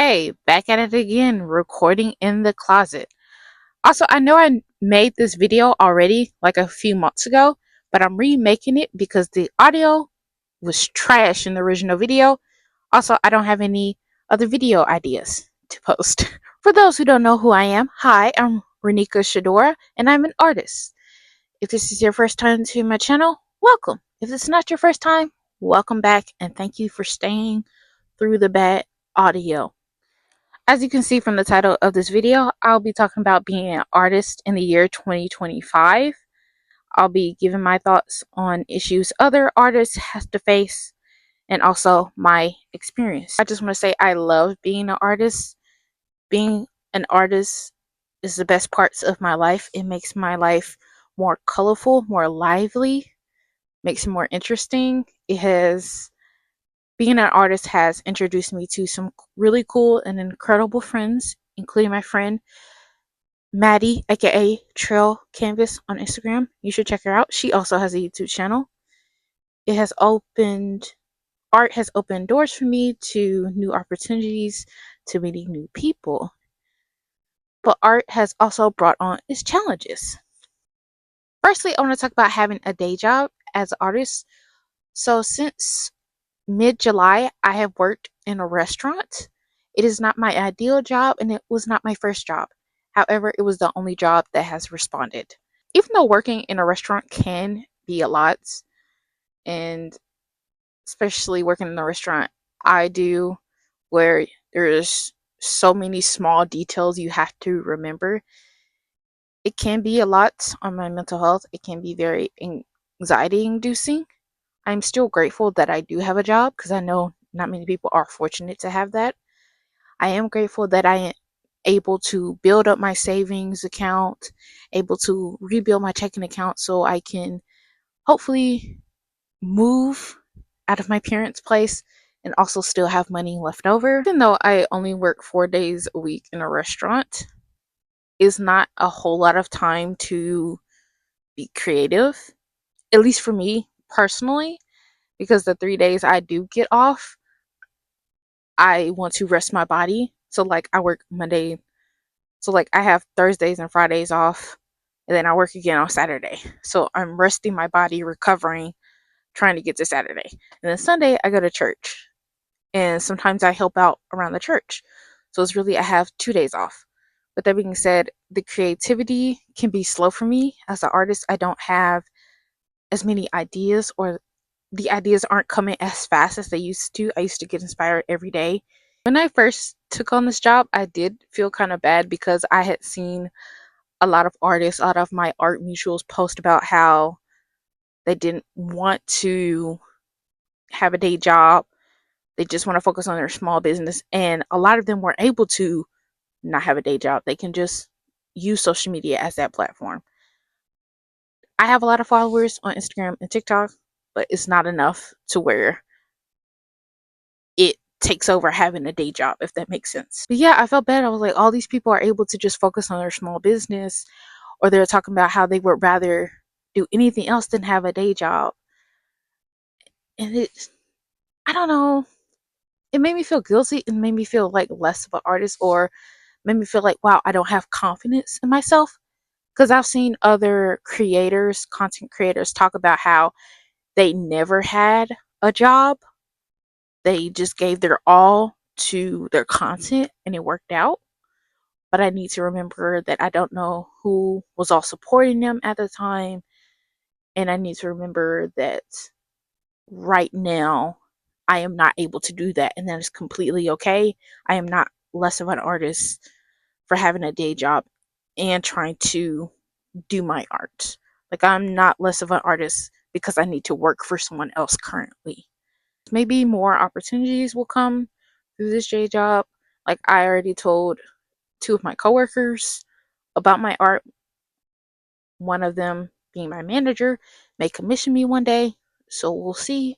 Hey, back at it again, recording in the closet. Also, I know I made this video already like a few months ago, but I'm remaking it because the audio was trash in the original video. Also, I don't have any other video ideas to post. For those who don't know who I am, hi, I'm Renika Shedora and I'm an artist. If this is your first time to my channel, welcome. If it's not your first time, welcome back and thank you for staying through the bad audio. As you can see from the title of this video, I'll be talking about being an artist in the year 2025. I'll be giving my thoughts on issues other artists have to face and also my experience. I just want to say I love being an artist. Being an artist is the best parts of my life. It makes my life more colorful, more lively, makes it more interesting. Being an artist has introduced me to some really cool and incredible friends, including my friend Maddie, aka Trail Canvas on Instagram. You should check her out. She also has a YouTube channel. It has opened Art has opened doors for me to new opportunities, to meeting new people. But art has also brought on its challenges. Firstly, I want to talk about having a day job as an artist. So since mid-July, I have worked in a restaurant. It is not my ideal job and it was not my first job. However, it was the only job that has responded. Even though working in a restaurant can be a lot, and especially working in a restaurant I do, where there's so many small details you have to remember, it can be a lot on my mental health. It can be very anxiety inducing. I'm still grateful that I do have a job because I know not many people are fortunate to have that. I am grateful that I am able to build up my savings account, able to rebuild my checking account so I can hopefully move out of my parents' place and also still have money left over. Even though I only work 4 days a week in a restaurant, is not a whole lot of time to be creative, at least for me personally, because the 3 days I do get off, I want to rest my body. So like I work Monday, so like I have Thursdays and Fridays off, and then I work again on Saturday. So I'm resting my body, recovering, trying to get to Saturday. And then Sunday I go to church. And sometimes I help out around the church. So it's really I have 2 days off. With that being said, the creativity can be slow for me. As an artist, I don't have as many ideas, or the ideas aren't coming as fast as they used to. I used to get inspired every day. When I first took on this job, I did feel kind of bad because I had seen a lot of artists, a lot of my art mutuals post about how they didn't want to have a day job. They just want to focus on their small business. And a lot of them were able to not have a day job. They can just use social media as that platform. I have a lot of followers on Instagram and TikTok, but it's not enough to where it takes over having a day job, if that makes sense. But yeah, I felt bad. I was like, all these people are able to just focus on their small business, or they're talking about how they would rather do anything else than have a day job. And I don't know, it made me feel guilty and made me feel like less of an artist, or made me feel like, wow, I don't have confidence in myself. Because I've seen other creators, content creators, talk about how they never had a job. They just gave their all to their content and it worked out. But I need to remember that I don't know who was all supporting them at the time. And I need to remember that right now I am not able to do that. And that is completely okay. I am not less of an artist for having a day job and trying to do my art. Like, I'm not less of an artist because I need to work for someone else currently. Maybe more opportunities will come through this day job. Like, I already told 2 of my coworkers about my art. One of them, being my manager, may commission me one day. So we'll see.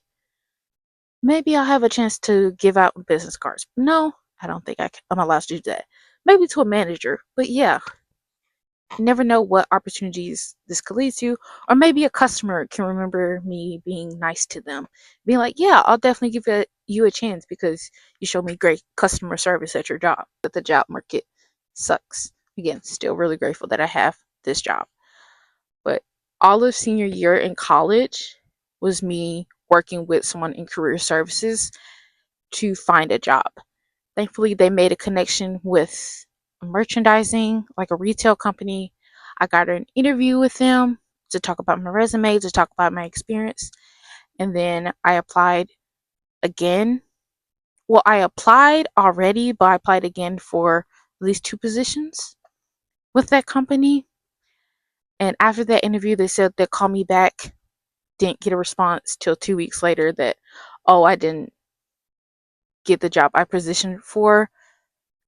Maybe I'll have a chance to give out business cards. No, I don't think I'm allowed to do that. Maybe to a manager. But yeah, never know what opportunities this could lead to. Or maybe a customer can remember me being nice to them, being like, yeah, I'll definitely give you a chance because you showed me great customer service at your job. But the job market sucks. Again, still really grateful that I have this job. But all of senior year in college was me working with someone in career services to find a job. Thankfully, they made a connection with merchandising, like a retail company. I got an interview with them to talk about my resume, to talk about my experience. And then I applied again. Well, I applied already, but I applied again for at least 2 positions with that company. And after that interview, they said they'd call me back. Didn't get a response till 2 weeks later that, oh, I didn't get the job I positioned for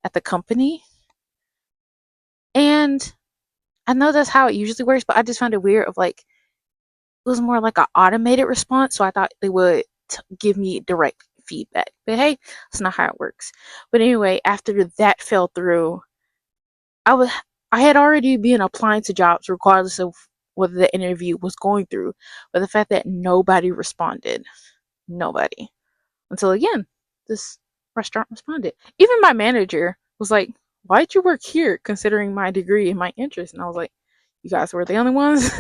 at the company. And I know that's how it usually works, but I just found it weird of like, it was more like an automated response. So I thought they would give me direct feedback. But hey, that's not how it works. But anyway, after that fell through, I was I had already been applying to jobs regardless of whether the interview was going through. But the fact that nobody responded, nobody. Until again, this restaurant responded. Even my manager was like, why'd you work here considering my degree and my interest? And I was like, you guys were the only ones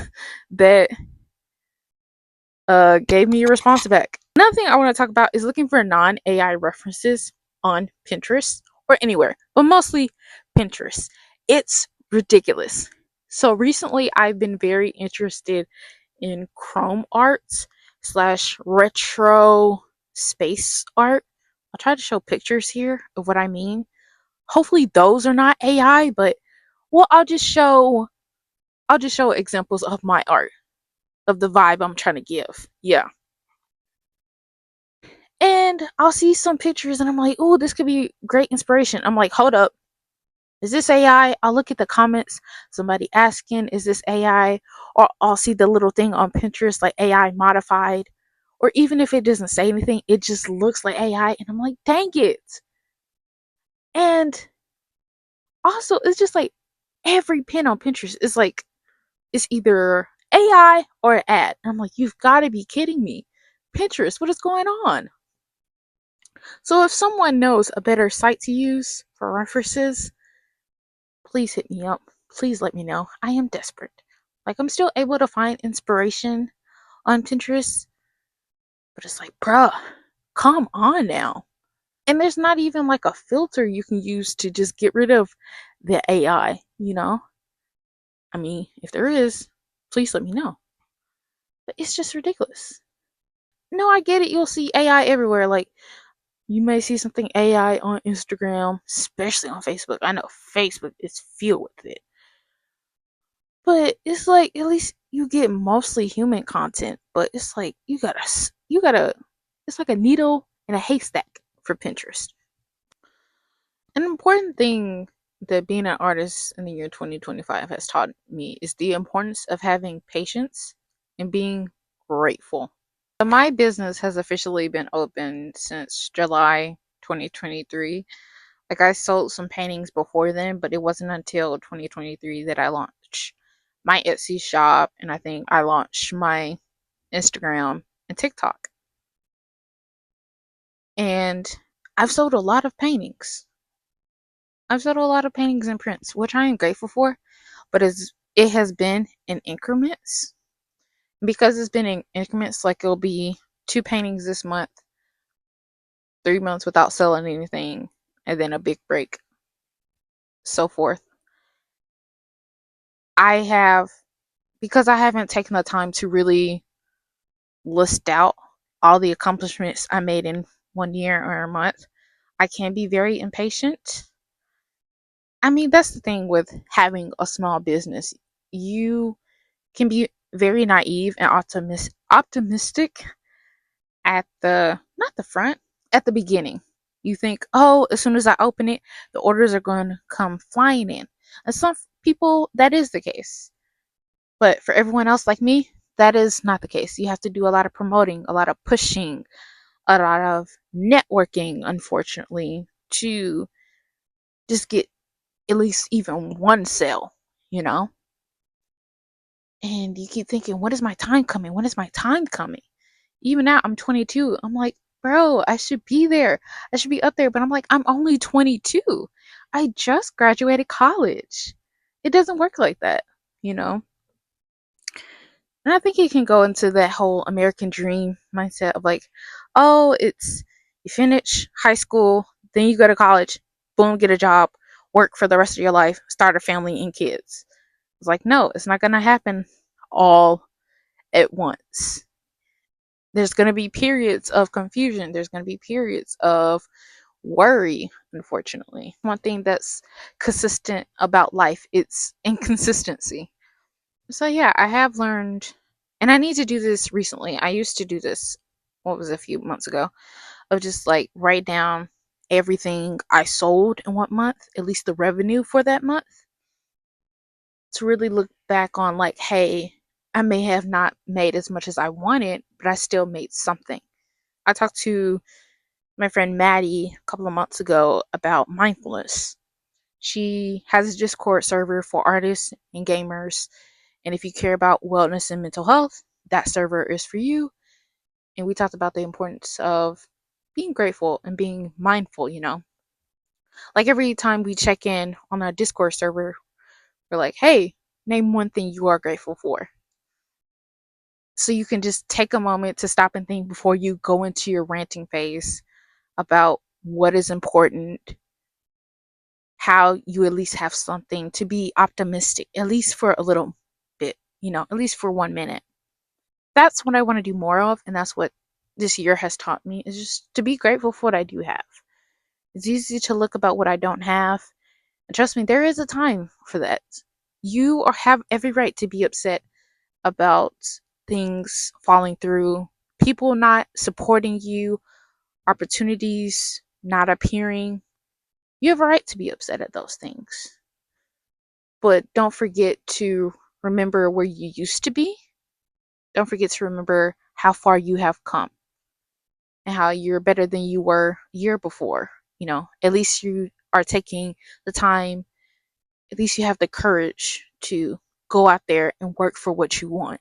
that gave me a response back. Another thing I want to talk about is looking for non AI references on Pinterest or anywhere, but mostly Pinterest. It's ridiculous. So recently, I've been very interested in chrome arts slash retro space art. I'll try to show pictures here of what I mean. Hopefully those are not AI, but well, I'll just show examples of my art, of the vibe I'm trying to give. Yeah. And I'll see some pictures and I'm like, oh, this could be great inspiration. I'm like, hold up. Is this AI? I'll look at the comments, somebody asking, is this AI? Or I'll see the little thing on Pinterest like AI modified. Or even if it doesn't say anything, it just looks like AI. And I'm like, dang it. And also, it's just like every pin on Pinterest is like, it's either AI or an ad. And I'm like, you've got to be kidding me. Pinterest, what is going on? So if someone knows a better site to use for references, please hit me up. Please let me know. I am desperate. Like, I'm still able to find inspiration on Pinterest, but it's like, bruh, come on now. And there's not even like a filter you can use to just get rid of the AI, you know? I mean, if there is, please let me know. But it's just ridiculous. No, I get it. You'll see AI everywhere. Like, you may see something AI on Instagram, especially on Facebook. I know Facebook is filled with it. But it's like at least you get mostly human content, but it's like you gotta it's like a needle in a haystack for Pinterest. An important thing that being an artist in the year 2025 has taught me is the importance of having patience and being grateful. So my business has officially been open since July 2023. Like, I sold some paintings before then, but it wasn't until 2023 that I launched my Etsy shop, and I think I launched my Instagram and TikTok. And I've sold a lot of paintings. I've sold a lot of paintings and prints, which I am grateful for, but it has been in increments. Because it's been in increments, like it'll be 2 paintings this month, 3 months without selling anything, and then a big break, so forth. I have, because I haven't taken the time to really list out all the accomplishments I made in 1 year or a month, I can be very impatient. I mean, that's the thing with having a small business. You can be very naive and optimistic at the, not the front, at the beginning. You think, oh, as soon as I open it, the orders are going to come flying in. And some people, that is the case. But for everyone else like me, that is not the case. You have to do a lot of promoting, a lot of pushing, a lot of networking, unfortunately, to just get at least even one sale, you know? And you keep thinking, when is my time coming? When is my time coming? Even now, I'm 22. I'm like, bro, I should be there. I should be up there. But I'm like, I'm only 22. I just graduated college. It doesn't work like that, you know? And I think you can go into that whole American dream mindset of like, oh, it's you finish high school, then you go to college, boom, get a job, work for the rest of your life, start a family and kids. It's like, no, it's not going to happen all at once. There's going to be periods of confusion. There's going to be periods of worry, unfortunately. One thing that's consistent about life, it's inconsistency. So yeah, I have learned, and I need to do this recently. I used to do this, what was it, a few months ago, of just like write down everything I sold in what month, at least the revenue for that month, to really look back on like, hey, I may have not made as much as I wanted, but I still made something. I talked to my friend Maddie a couple of months ago about mindfulness. She has a Discord server for artists and gamers. And if you care about wellness and mental health, that server is for you. And we talked about the importance of being grateful and being mindful, you know. Like every time we check in on our Discord server, we're like, hey, name one thing you are grateful for. So you can just take a moment to stop and think before you go into your ranting phase about what is important, how you at least have something to be optimistic, at least for a little bit, you know, at least for 1 minute. That's what I want to do more of, and that's what this year has taught me, is just to be grateful for what I do have. It's easy to look about what I don't have, and trust me, there is a time for that. You have every right to be upset about things falling through, people not supporting you, opportunities not appearing. You have a right to be upset at those things. But don't forget to remember where you used to be. Don't forget to remember how far you have come and how you're better than you were a year before. You know, at least you are taking the time, at least you have the courage to go out there and work for what you want.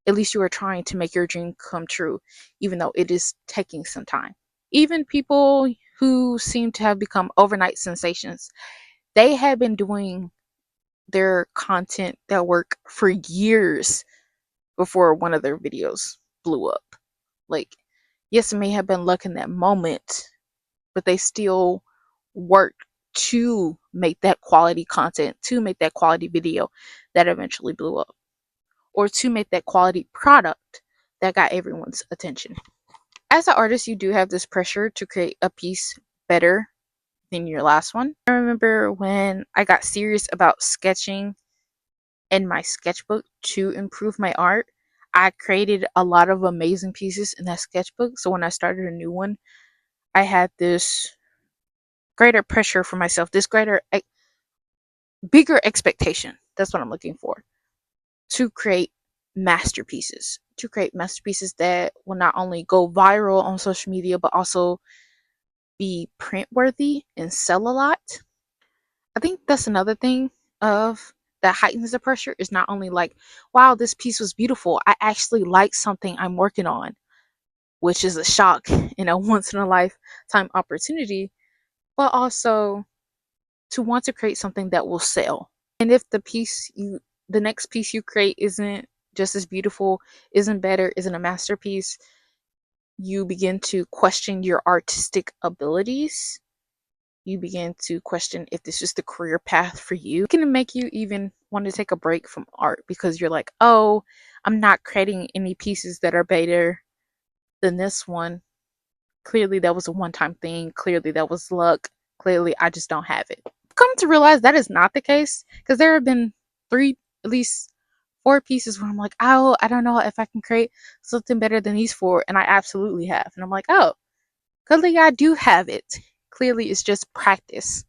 At least you are trying to make your dream come true, even though it is taking some time. Even people who seem to have become overnight sensations, they have been doing their content, their work for years before one of their videos blew up. Like, yes, it may have been luck in that moment, but they still worked to make that quality content, to make that quality video that eventually blew up, or to make that quality product that got everyone's attention. As an artist, you do have this pressure to create a piece better than your last one. I remember when I got serious about sketching in my sketchbook to improve my art, I created a lot of amazing pieces in that sketchbook. So when I started a new one, I had this greater pressure for myself, this bigger expectation. That's what I'm looking for, to create masterpieces that will not only go viral on social media, but also be print worthy and sell a lot. I think that's another thing of that heightens the pressure, is not only like, wow, this piece was beautiful. I actually like something I'm working on, which is a shock and a once in a lifetime opportunity, but also to want to create something that will sell. And if the next piece you create isn't just as beautiful, isn't better, isn't a masterpiece, you begin to question your artistic abilities. You begin to question if this is the career path for you. It can make you even want to take a break from art because you're like, oh, I'm not creating any pieces that are better than this one. Clearly, that was a one time thing. Clearly, that was luck. Clearly, I just don't have it. Come to realize that is not the case, because there have been at least four pieces where I'm like, oh, I don't know if I can create something better than these four. And I absolutely have. And I'm like, oh, clearly I do have it. Clearly, it's just practice.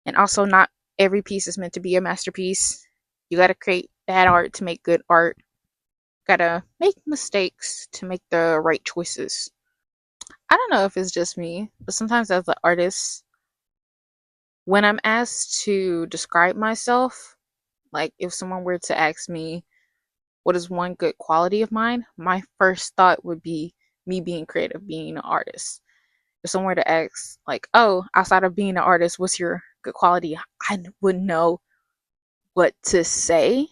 And also, not every piece is meant to be a masterpiece. You got to create bad art to make good art. Got to make mistakes to make the right choices. I don't know if it's just me, but sometimes as an artist, when I'm asked to describe myself, Like, if someone were to ask me, what is one good quality of mine? My first thought would be me being creative, being an artist. If someone were to ask, like, oh, outside of being an artist, what's your good quality? I wouldn't know what to say.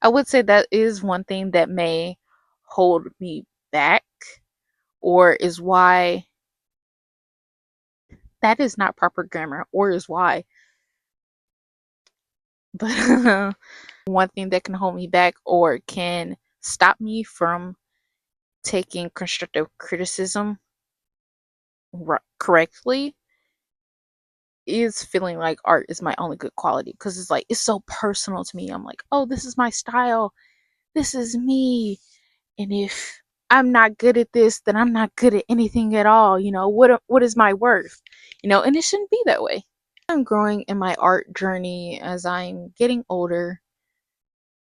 I would say that is one thing that may hold me back, or is why that is not proper grammar, or is why. But one thing that can hold me back or can stop me from taking constructive criticism correctly is feeling like art is my only good quality, because it's like it's so personal to me. I'm like, oh, this is my style, this is me, and if I'm not good at this, then I'm not good at anything at all. What is my worth? And it shouldn't be that way. I'm growing in my art journey as I'm getting older,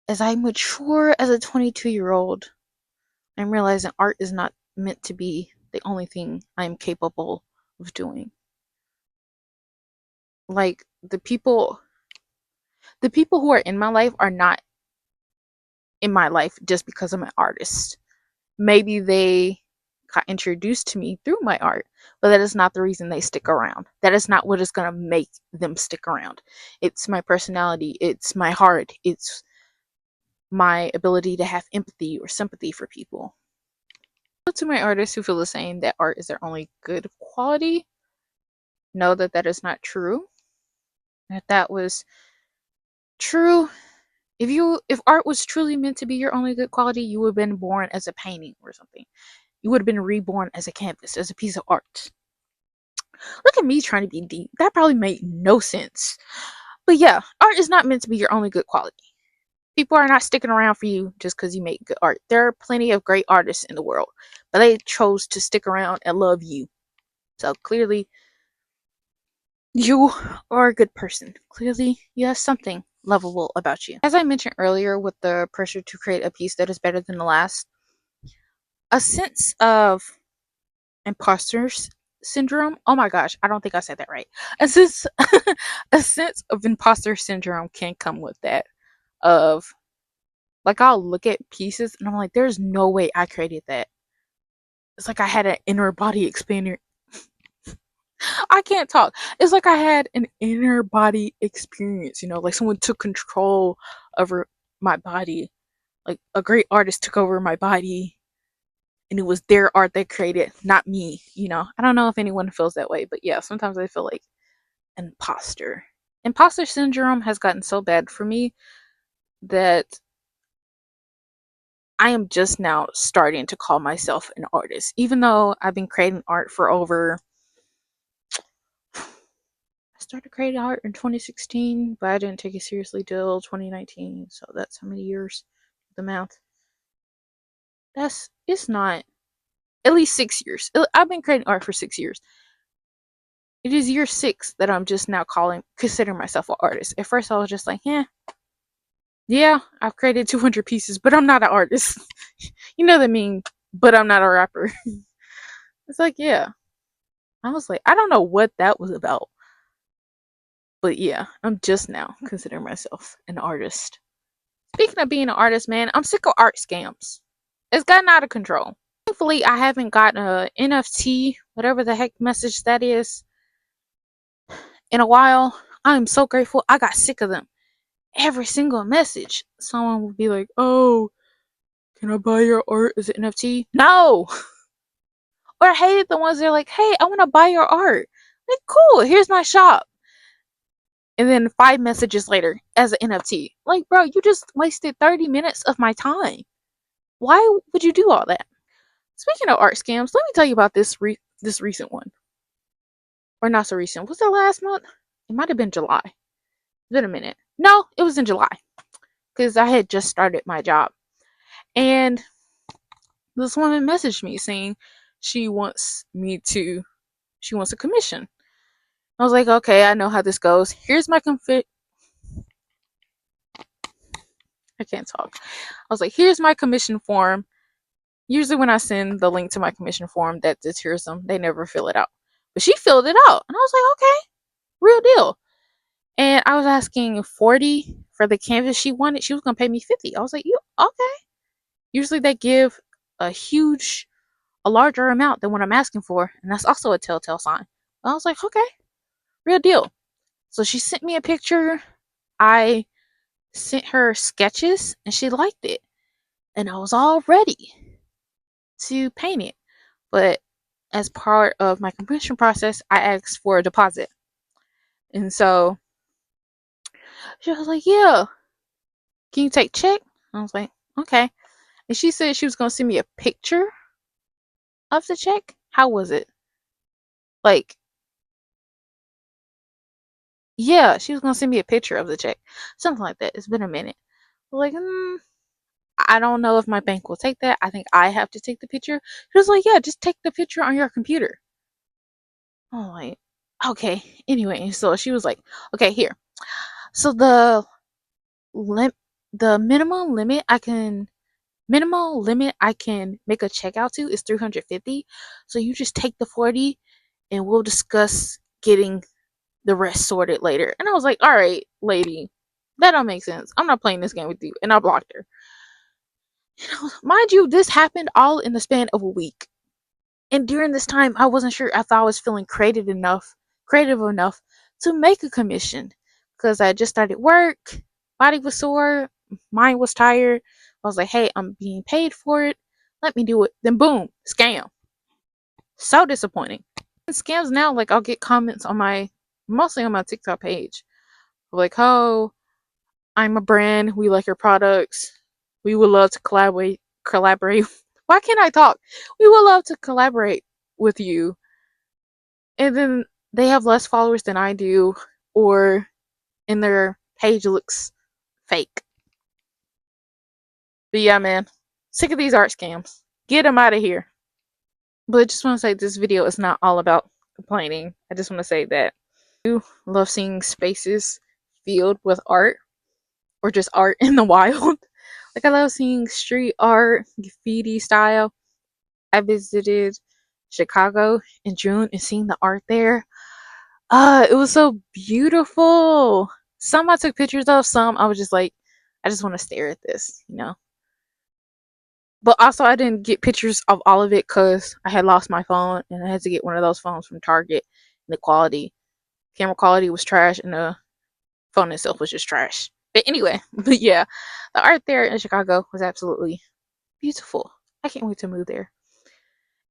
as I mature as a 22-year-old. I'm realizing art is not meant to be the only thing I'm capable of doing. Like, the people who are in my life are not in my life just because I'm an artist. Maybe they got introduced to me through my art, but that is not the reason they stick around. That is not what is going to make them stick around. It's my personality, it's my heart, it's my ability to have empathy or sympathy for people. To my artists who feel the same, that art is their only good quality, know that that is not true. If that was true, if art was truly meant to be your only good quality, you would have been born as a painting or something. You would have been reborn as a canvas, as a piece of art. Look at me trying to be deep. That probably made no sense. But yeah, art is not meant to be your only good quality. People are not sticking around for you just because you make good art. There are plenty of great artists in the world, but they chose to stick around and love you. So clearly, you are a good person. Clearly, you have something lovable about you. As I mentioned earlier, with the pressure to create a piece that is better than the last, a sense of imposter syndrome. Oh my gosh, I don't think I said that right. A sense, a sense of imposter syndrome can come with that. Of, like, I'll look at pieces and I'm like, there's no way I created that. It's like I had an inner body expander. I can't talk. It's like I had an inner body experience, like someone took control over my body. Like a great artist took over my body and it was their art they created, not me. I don't know if anyone feels that way, but yeah, sometimes I feel like an imposter. Imposter syndrome has gotten so bad for me that I am just now starting to call myself an artist, even though I've been creating art for over. I started creating art in 2016, but I didn't take it seriously till 2019. So that's how many years? The math. It's not, at least 6 years. I've been creating art for 6 years. It is year 6 that I'm just now considering myself an artist. At first, I was just like, yeah, I've created 200 pieces, but I'm not an artist. You know what I mean? But I'm not a rapper. It's like, yeah. I was like, I don't know what that was about. But yeah, I'm just now considering myself an artist. Speaking of being an artist, man, I'm sick of art scams. It's gotten out of control. Thankfully, I haven't gotten a NFT, whatever the heck message that is, in a while. I'm so grateful. I got sick of them. Every single message, someone would be like, oh, can I buy your art as an NFT? No! Or I hated the ones that are like, hey, I want to buy your art. Like, cool, here's my shop. And then 5 messages later as an NFT. Like, bro, you just wasted 30 minutes of my time. Why would you do all that? Speaking of art scams, let me tell you about this recent one. Or not so recent. Was it last month? It might have been July. It's been a minute. No, it was in July. Because I had just started my job. And this woman messaged me saying she wants a commission. I was like, okay, I know how this goes. Here's my I can't talk. I was like, here's my commission form. Usually when I send the link to my commission form that deters them, they never fill it out. But she filled it out. And I was like, okay, real deal. And I was asking 40 for the canvas she wanted, she was gonna pay me 50. I was like, you okay? Usually they give a a larger amount than what I'm asking for, and that's also a telltale sign. I was like, okay, real deal. So she sent me a picture. I sent her sketches, and she liked it, and I was all ready to paint it. But as part of my completion process, I asked for a deposit, and so she was like, "Yeah, can you take check?" I was like, "Okay." And she said she was gonna send me a picture of the check. How was it? Like, yeah, she was gonna send me a picture of the check, something like that. It's been a minute. Like, I don't know if my bank will take that. I think I have to take the picture. She was like, yeah, just take the picture on your computer. I'm like, okay. Anyway, so she was like, okay, here. So lim- the minimal limit I can make a check out to is 350. So you just take the 40 and we'll discuss getting the rest sorted later. And I was like, all right, lady, that don't make sense. I'm not playing this game with you. And I blocked her. Mind you, this happened all in the span of a week. And during this time, I wasn't sure if I was feeling creative enough to make a commission because I just started work, body was sore, mind was tired. I was like, hey, I'm being paid for it. Let me do it. Then boom, scam. So disappointing. And scams now, like I'll get comments on mostly on my TikTok page, like, oh, I'm a brand. We like your products. We would love to collaborate. Why can't I talk? We would love to collaborate with you. And then they have less followers than I do, or and their page looks fake. But yeah, man, sick of these art scams. Get them out of here. But I just want to say this video is not all about complaining. I just want to say that I do love seeing spaces filled with art or just art in the wild. Like I love seeing street art, graffiti style. I visited Chicago in June and seeing the art there. It was so beautiful. Some I took pictures of, some I was just like, I just want to stare at this. But also, I didn't get pictures of all of it because I had lost my phone and I had to get one of those phones from Target. And the camera quality was trash, and the phone itself was just trash. But anyway, but yeah, the art there in Chicago was absolutely beautiful. I can't wait to move there.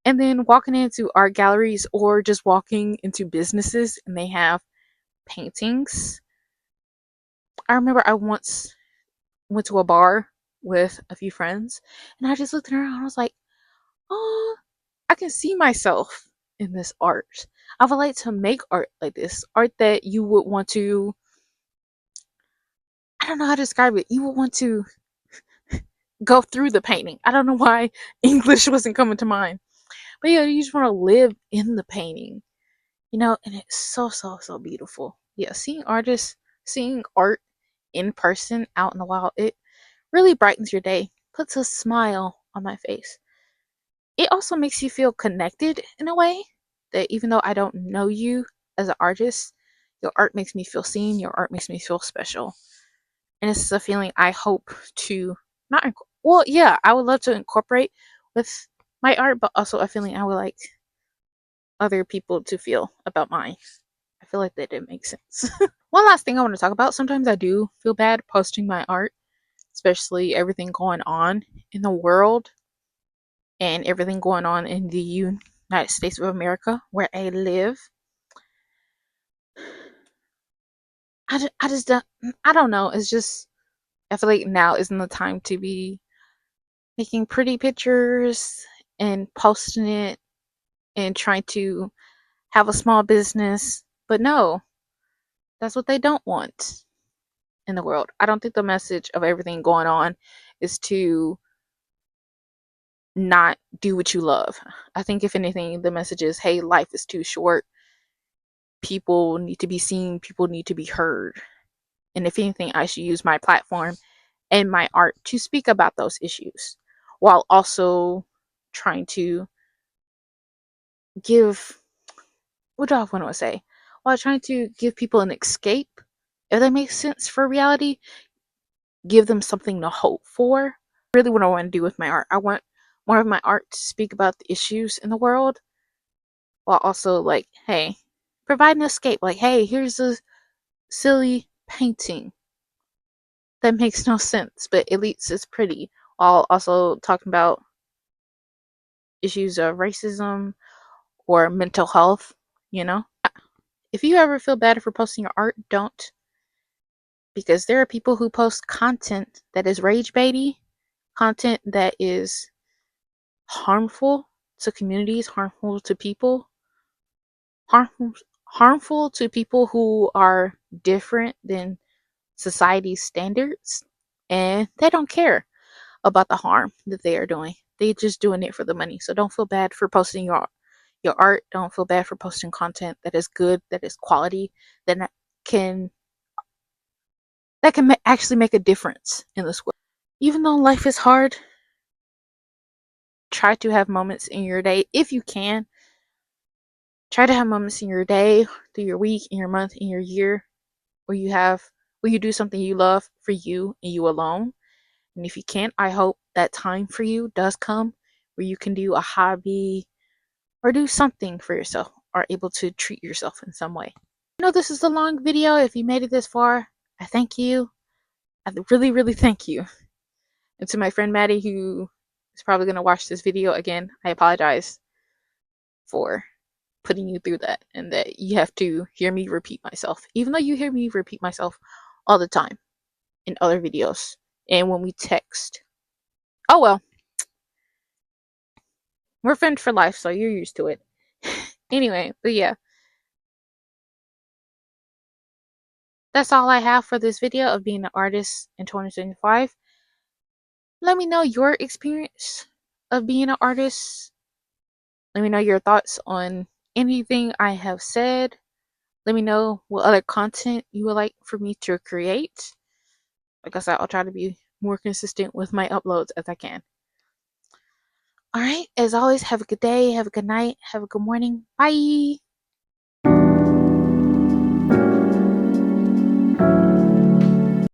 And then walking into art galleries or just walking into businesses and they have paintings. I remember I once went to a bar with a few friends and I just looked around and I was like, oh, I can see myself in this art. I would like to make art like this. Art that you would want to, I don't know how to describe it. You would want to go through the painting. I don't know why English wasn't coming to mind. But yeah, you just want to live in the painting, and it's so, so, so beautiful. Yeah, seeing art in person out in the wild, it really brightens your day, puts a smile on my face. It also makes you feel connected in a way that even though I don't know you as an artist, your art makes me feel seen, your art makes me feel special. And it's a feeling I hope to not, well, yeah, I would love to incorporate with my art, but also a feeling I would like other people to feel about mine. I feel like that didn't make sense. One last thing I want to talk about. Sometimes I do feel bad posting my art, especially everything going on in the world and everything going on in the United States of America where I live. I just don't, I don't know. It's just, I feel like now isn't the time to be making pretty pictures and posting it and trying to have a small business. But no, that's what they don't want in the world. I don't think the message of everything going on is to not do what you love. I think if anything, the message is, hey, life is too short. People need to be seen, people need to be heard. And if anything, I should use my platform and my art to speak about those issues while also trying to give, what do I want to say? While trying to give people an escape, if that makes sense for reality. give them something to hope for. Really what I want to do with my art. I want more of my art to speak about the issues in the world while also like, hey, provide an escape. Like, hey, here's a silly painting that makes no sense, but at least it's pretty. While also talking about issues of racism or mental health, you know? If you ever feel bad for posting your art, don't. Because there are people who post content that is rage baity, content that is harmful to communities, harmful to people, harmful harmful to people who are different than society's standards, and they don't care about the harm that they are doing. They're just doing it for the money. So don't feel bad for posting your art. Don't feel bad for posting content that is good, that is quality, that can actually make a difference in this world. Even though life is hard, try to have moments in your day, if you can. Try to have moments in your day, through your week, in your month, in your year, where you do something you love for you and you alone. And if you can't, I hope that time for you does come where you can do a hobby or do something for yourself or able to treat yourself in some way. I know this is a long video. If you made it this far, I thank you. I really, really thank you. And to my friend Maddie, who is probably going to watch this video again, I apologize for putting you through that and that you have to hear me repeat myself, even though you hear me repeat myself all the time in other videos and when we text. Oh well, we're friends for life, so you're used to it. Anyway, but yeah, that's all I have for this video of being an artist in 2025. Let me know your experience of being an artist. Let me know your thoughts on anything I have said. Let me know what other content you would like for me to create. Like I said, I'll try to be more consistent with my uploads as I can. All right, as always, have a good day, have a good night, have a good morning. Bye.